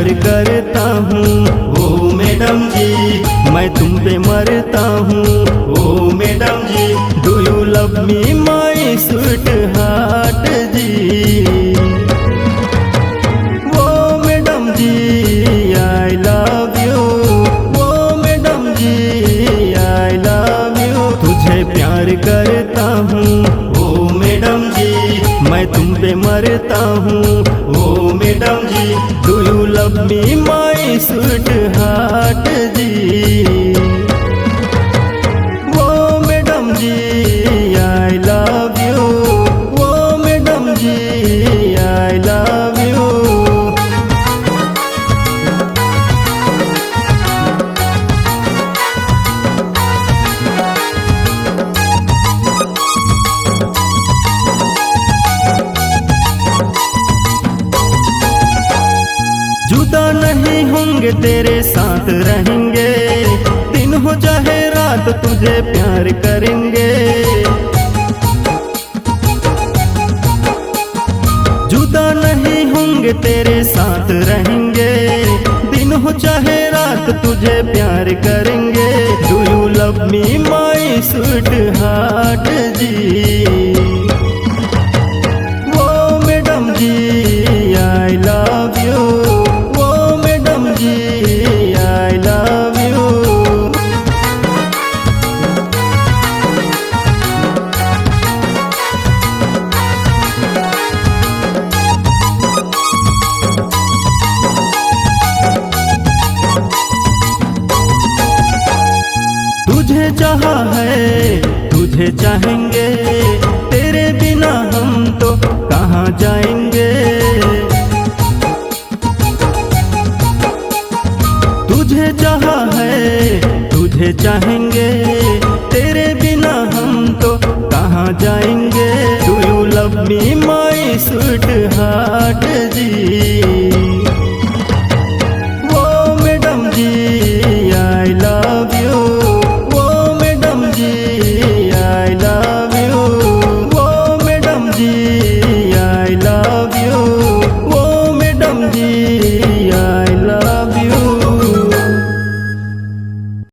प्यार करता हूँ ओ मैडम जी, मैं तुम पे मरता हूँ ओ madam ji. Do you love me my sweetheart ji, ओ madam ji I love you, ओ madam ji I love you. तुझे प्यार करता हूँ ओ मैडम जी, मैं तुम पे मरता हूँ ओ madam ji. Do you love me my sweetheart ji, ओ madam ji I love you, ओ madam ji I love you. जुदा नहीं होंगे तेरे साथ रहेंगे, दिन हो चाहे रात तुझे प्यार करेंगे। जुदा नहीं होंगे तेरे साथ रहेंगे, दिन हो चाहे रात तुझे प्यार करेंगे। Do you love me my sweetheart ji, ओ madam ji I love you, I love you। तुझे चाहा है तुझे चाहेंगे, तेरे बिना हम तो कहाँ जाएंगे। तुझे चाहा है तुझे चाहेंगे, तेरे बिना हम तो कहाँ जाएंगे। Do you love me my sweetheart जी,